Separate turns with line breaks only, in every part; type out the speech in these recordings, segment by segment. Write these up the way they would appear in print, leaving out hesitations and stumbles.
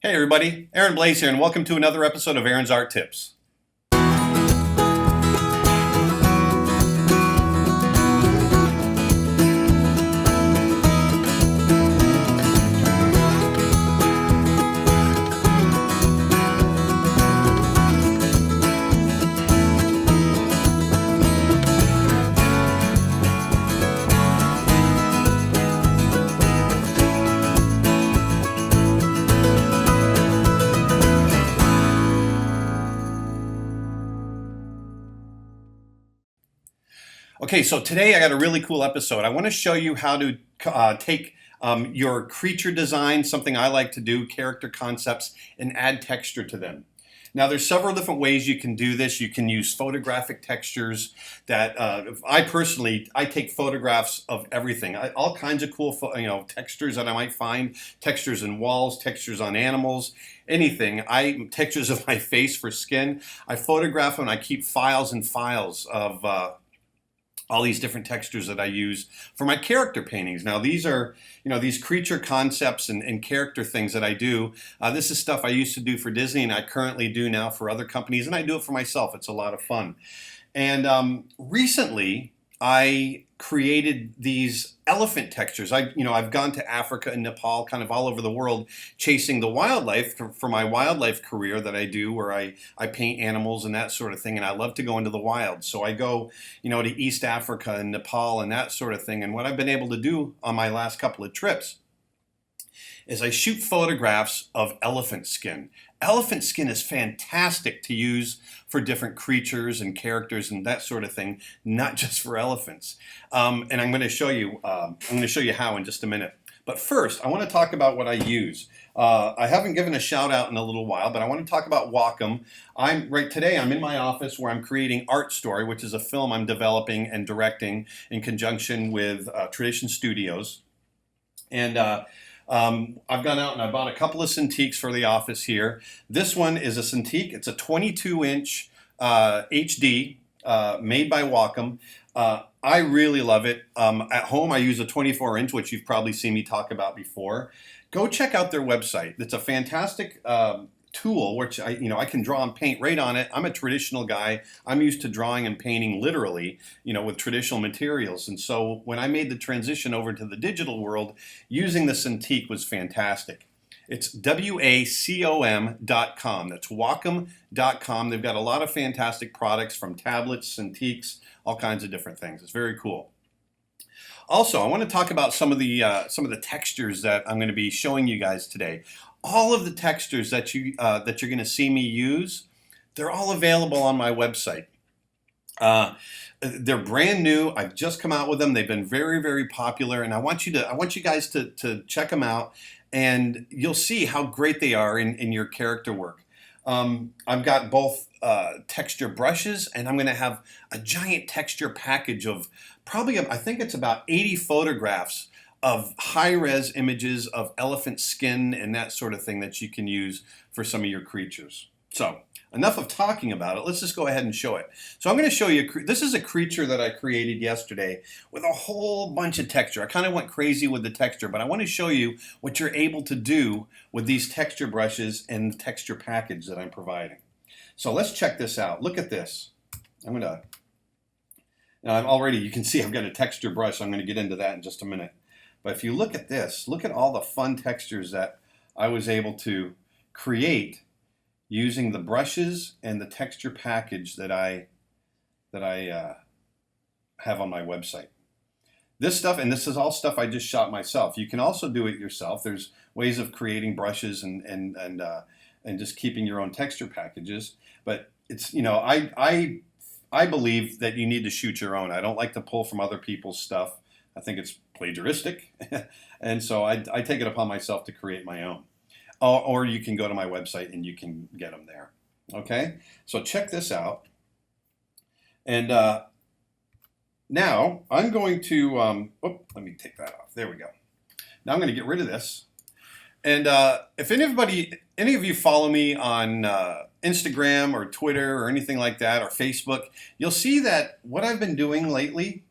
Hey everybody, Blaise here, and welcome to another episode of Aaron's Art Tips. Okay, so today I got a really cool episode. I want to show you how to take your creature design, something I like to do, character concepts, and add texture to them. Now there's several different ways you can do this. You can use photographic textures that I take photographs of everything. All kinds of cool textures that I might find, textures in walls, textures on animals, anything. Textures of my face for skin. I photograph them and I keep files and files of all these different textures that I use for my character paintings. Now these are, these creature concepts and character things that I do. This is stuff I used to do for Disney and I currently do now for other companies, and I do it for myself. It's a lot of fun. And recently I created these elephant textures. I've gone to Africa and Nepal, kind of all over the world, chasing the wildlife for my wildlife career that I do, where I paint animals and that sort of thing, and I love to go into the wild. So I go, to East Africa and Nepal and that sort of thing. And what I've been able to do on my last couple of trips is I shoot photographs of elephant skin. Elephant skin is fantastic to use for different creatures and characters and that sort of thing, not just for elephants. And I'm going to show you. How in just a minute. But first, I want to talk about what I use. I haven't given a shout out in a little while, but I want to talk about Wacom. Today I'm in my office where I'm creating Art Story, which is a film I'm developing and directing in conjunction with Tradition Studios. And I've gone out and I bought a couple of Cintiqs for the office here. This one is a Cintiq. It's a 22-inch HD made by Wacom. I really love it. At home, I use a 24-inch, which you've probably seen me talk about before. Go check out their website. It's a fantastic tool, which I can draw and paint right on it. I'm a traditional guy. I'm used to drawing and painting literally, with traditional materials. And so when I made the transition over to the digital world, using the Cintiq was fantastic. It's wacom.com. That's wacom.com. They've got a lot of fantastic products, from tablets, Cintiqs, all kinds of different things. It's very cool. Also, I want to talk about some of the textures that I'm going to be showing you guys today. All of the textures that you're going to see me use, they're all available on my website. They're brand new. I've just come out with them. They've been very, very popular, and I want you guys to check them out, and you'll see how great they are in your character work. I've got both texture brushes, and I'm going to have a giant texture package of probably, I think it's about 80 photographs of high-res images of elephant skin and that sort of thing that you can use for some of your creatures. So enough of talking about it. Let's just go ahead and show it. So I'm going to show you, this is a creature that I created yesterday with a whole bunch of texture. I kind of went crazy with the texture, but I want to show you what you're able to do with these texture brushes and the texture package that I'm providing. So let's check this out. Look at this. You can see I've got a texture brush. I'm going to get into that in just a minute. But if you look at this, look at all the fun textures that I was able to create using the brushes and the texture package that I have on my website. This stuff, and this is all stuff I just shot myself. You can also do it yourself. There's ways of creating brushes and just keeping your own texture packages. But it's, I believe that you need to shoot your own. I don't like to pull from other people's stuff. I think it's plagiaristic. And so I take it upon myself to create my own. Or you can go to my website and you can get them there. Okay? So check this out. And now I'm going to, let me take that off. There we go. Now I'm going to get rid of this. And if any of you follow me on Instagram or Twitter or anything like that, or Facebook, you'll see that what I've been doing lately,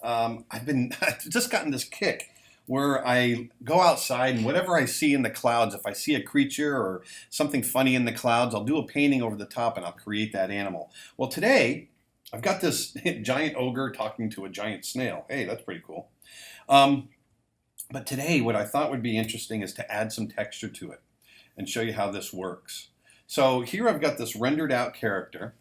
I've just gotten this kick where I go outside and whatever I see in the clouds, if I see a creature or something funny in the clouds, I'll do a painting over the top and I'll create that animal. Well, today I've got this giant ogre talking to a giant snail. Hey, that's pretty cool. But today what I thought would be interesting is to add some texture to it and show you how this works. So here I've got this rendered out character,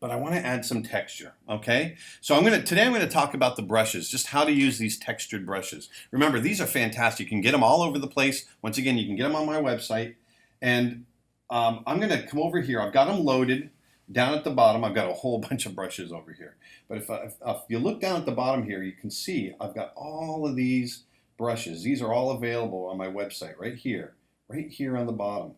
but I want to add some texture, okay? So today I'm going to talk about the brushes, just how to use these textured brushes. Remember, these are fantastic. You can get them all over the place. Once again, you can get them on my website. And I'm going to come over here. I've got them loaded down at the bottom. I've got a whole bunch of brushes over here. But if you look down at the bottom here, you can see I've got all of these brushes. These are all available on my website right here on the bottom.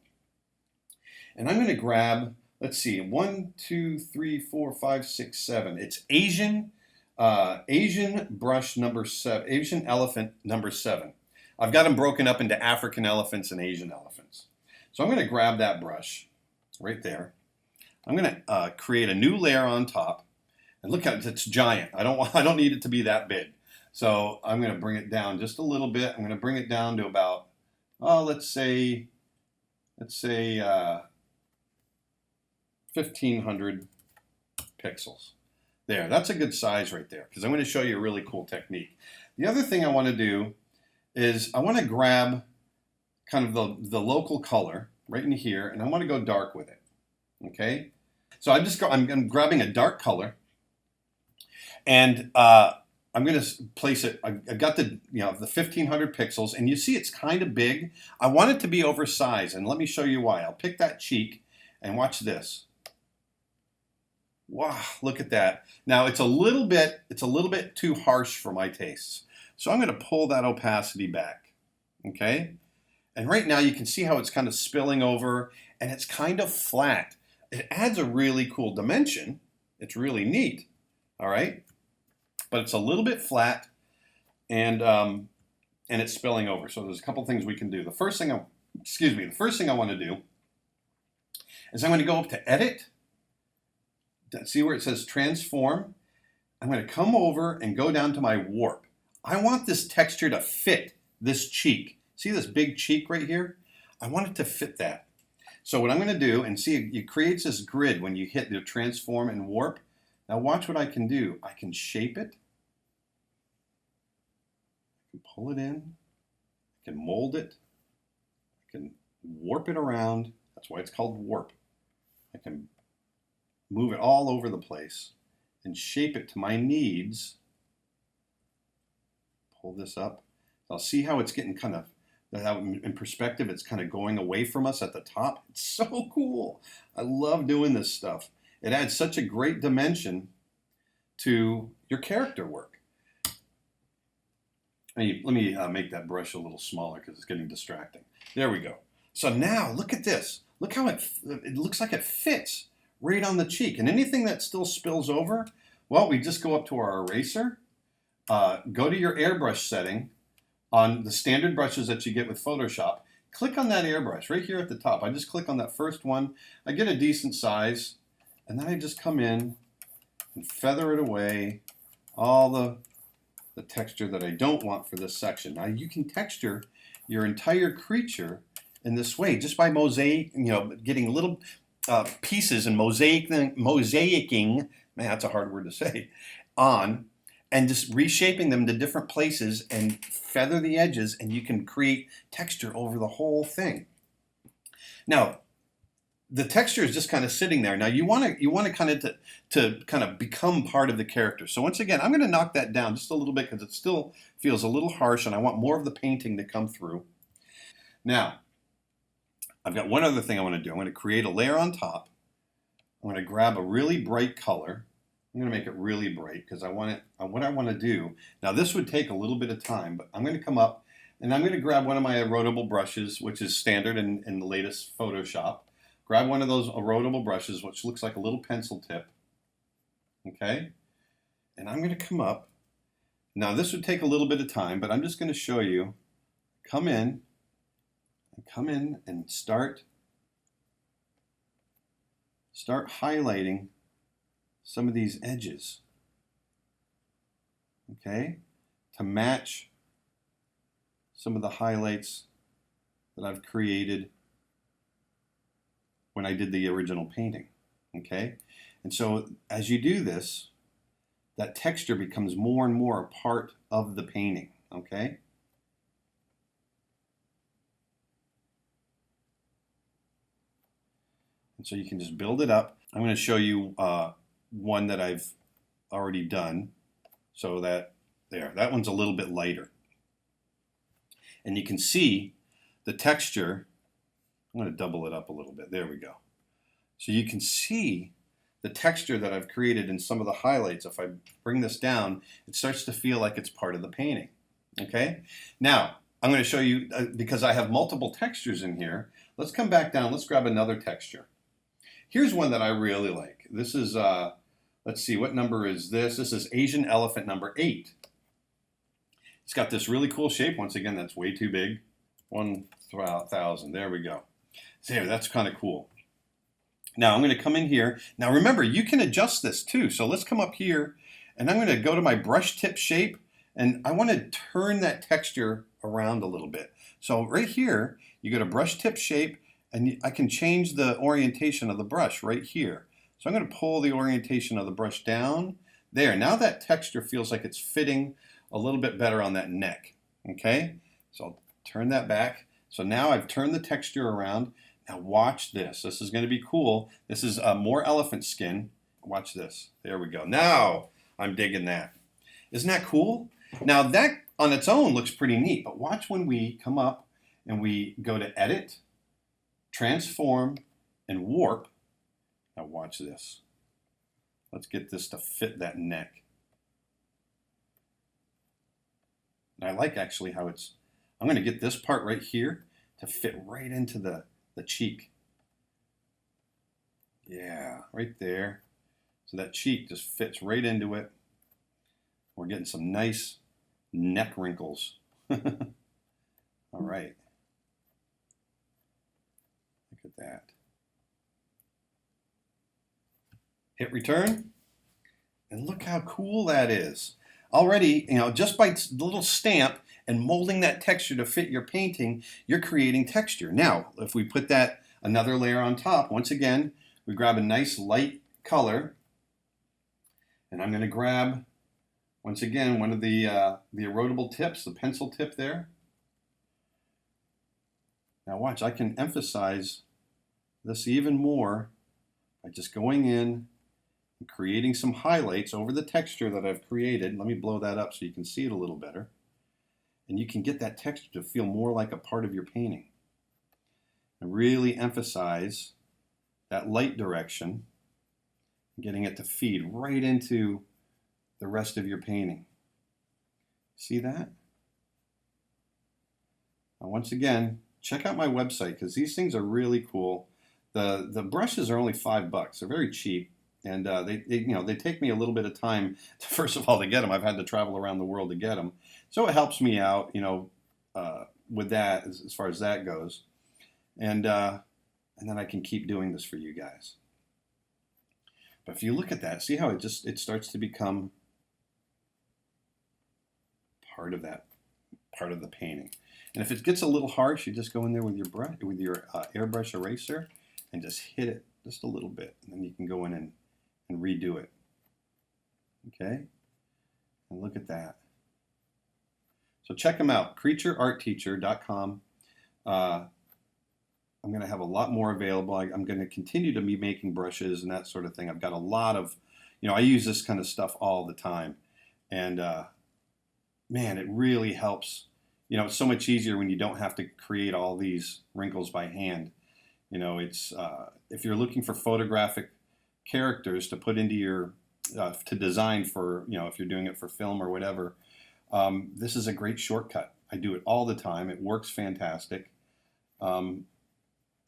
And I'm going to grab, let's see, 1, 2, 3, 4, 5, 6, 7. It's Asian brush number 7, Asian elephant number 7. I've got them broken up into African elephants and Asian elephants. So I'm going to grab that brush right there. I'm going to create a new layer on top. And look at it, it's giant. I don't need it to be that big. So I'm going to bring it down just a little bit. I'm going to bring it down to about, let's say 1,500 pixels. There, that's a good size right there, because I'm going to show you a really cool technique. The other thing I want to do is I want to grab kind of the local color right in here, and I want to go dark with it. Okay, so I'm grabbing a dark color, and I'm going to place it. I've got the 1,500 pixels, and you see it's kind of big. I want it to be oversized, and let me show you why. I'll pick that cheek, and watch this. Wow, look at that. Now it's a little bit too harsh for my tastes, so I'm going to pull that opacity back. Okay, and right now you can see how it's kind of spilling over, and it's kind of flat. It adds a really cool dimension. It's really neat. All right, but it's a little bit flat, and it's spilling over. So there's a couple things we can do. The first thing I want to do is I'm going to go up to Edit. See where it says Transform? I'm going to come over and go down to my Warp. I want this texture to fit this cheek. See this big cheek right here? I want it to fit that. So what I'm going to do, and see, it creates this grid when you hit the Transform and Warp. Now watch what I can do. I can shape it. I can pull it in. I can mold it. I can warp it around. That's why it's called Warp. I can move it all over the place and shape it to my needs. Pull this up. I'll see how it's getting kind of, in perspective, it's kind of going away from us at the top. It's so cool. I love doing this stuff. It adds such a great dimension to your character work. Let me make that brush a little smaller because it's getting distracting. There we go. So now look at this. Look how it looks like it fits right on the cheek. And anything that still spills over, well, we just go up to our eraser, go to your airbrush setting on the standard brushes that you get with Photoshop. Click on that airbrush right here at the top. I just click on that first one. I get a decent size, and then I just come in and feather it away, all the texture that I don't want for this section. Now you can texture your entire creature in this way just by getting little pieces and mosaicing, man, that's a hard word to say, on, and just reshaping them to different places and feather the edges, and you can create texture over the whole thing. Now, the texture is just kind of sitting there. Now you want to kind of become part of the character. So once again, I'm going to knock that down just a little bit because it still feels a little harsh, and I want more of the painting to come through. Now, I've got one other thing I want to do. I'm going to create a layer on top. I'm going to grab a really bright color. I'm going to make it really bright because I want it. What I want to do now, this would take a little bit of time, but I'm going to come up and I'm going to grab one of my erodible brushes, which is standard in the latest Photoshop. Grab one of those erodible brushes, which looks like a little pencil tip. Okay, and I'm going to come up. Now this would take a little bit of time, but I'm just going to show you. Come in and start highlighting some of these edges, okay, to match some of the highlights that I've created when I did the original painting, okay? And so as you do this, that texture becomes more and more a part of the painting, okay? And so you can just build it up. I'm going to show you one that I've already done. So that one's a little bit lighter. And you can see the texture. I'm going to double it up a little bit. There we go. So you can see the texture that I've created in some of the highlights. If I bring this down, it starts to feel like it's part of the painting. Okay? Now, I'm going to show you, because I have multiple textures in here, let's come back down. Let's grab another texture. Here's one that I really like. This is, let's see, what number is this? This is Asian elephant number 8. It's got this really cool shape. Once again, that's way too big. 1,000. There we go. There, that's kind of cool. Now I'm going to come in here. Now remember, you can adjust this too. So let's come up here, and I'm going to go to my brush tip shape, and I want to turn that texture around a little bit. So right here, you go to brush tip shape, and I can change the orientation of the brush right here. So I'm going to pull the orientation of the brush down. There, now that texture feels like it's fitting a little bit better on that neck. Okay, so I'll turn that back. So now I've turned the texture around. Now watch this. This is going to be cool. This is more elephant skin. Watch this. There we go. Now I'm digging that. Isn't that cool? Now that on its own looks pretty neat, but watch when we come up and we go to Edit, Transform, and Warp. Now watch this. Let's get this to fit that neck. And I like actually how it's, I'm going to get this part right here to fit right into the cheek. Yeah, right there. So that cheek just fits right into it. We're getting some nice neck wrinkles. All right. Look at that. Hit return. And look how cool that is. Already, just by the little stamp and molding that texture to fit your painting, you're creating texture. Now, if we put that another layer on top, once again, we grab a nice light color, and I'm going to grab, once again, one of the erodible tips, the pencil tip there. Now watch, I can emphasize this even more by just going in and creating some highlights over the texture that I've created. Let me blow that up so you can see it a little better. And you can get that texture to feel more like a part of your painting. And really emphasize that light direction, getting it to feed right into the rest of your painting. See that? Now once again, check out my website because these things are really cool. The brushes are only $5. They're very cheap. And they take me a little bit of time, first of all, to get them. I've had to travel around the world to get them. So it helps me out, with that, as far as that goes. And then I can keep doing this for you guys. But if you look at that, see how it starts to become part of the painting. And if it gets a little harsh, you just go in there with your brush, with your airbrush eraser, and just hit it just a little bit. And then you can go in and redo it. Okay? And look at that. So check them out, creatureartteacher.com. I'm going to have a lot more available. I'm going to continue to be making brushes and that sort of thing. I've got a lot of, I use this kind of stuff all the time. And man, it really helps. It's so much easier when you don't have to create all these wrinkles by hand. It's if you're looking for photographic characters to put into your, to design for, if you're doing it for film or whatever, this is a great shortcut. I do it all the time. It works fantastic. I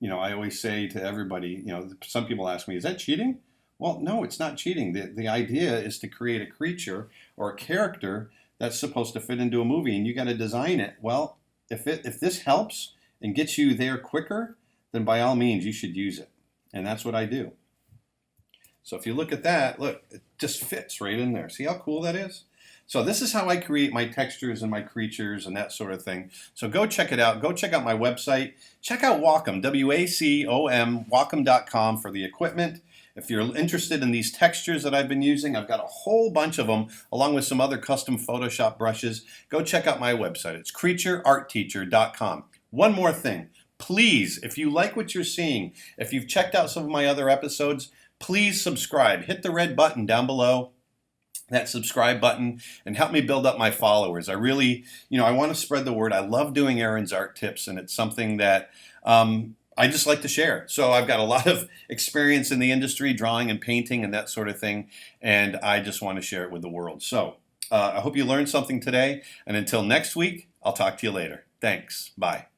always say to everybody, some people ask me, is that cheating? Well, no, it's not cheating. The idea is to create a creature or a character that's supposed to fit into a movie, and you got to design it. Well, if this helps and gets you there quicker, then by all means, you should use it. And that's what I do. So if you look at that, look, it just fits right in there. See how cool that is? So this is how I create my textures and my creatures and that sort of thing. So go check it out. Go check out my website. Check out Wacom, W-A-C-O-M, Wacom.com for the equipment. If you're interested in these textures that I've been using, I've got a whole bunch of them along with some other custom Photoshop brushes. Go check out my website. It's creatureartteacher.com. One more thing. Please, if you like what you're seeing, if you've checked out some of my other episodes, please subscribe. Hit the red button down below, that subscribe button, and help me build up my followers. I really, I want to spread the word. I love doing Aaron's art tips, and it's something that I just like to share. So I've got a lot of experience in the industry, drawing and painting and that sort of thing, and I just want to share it with the world. So I hope you learned something today, and until next week, I'll talk to you later. Thanks. Bye.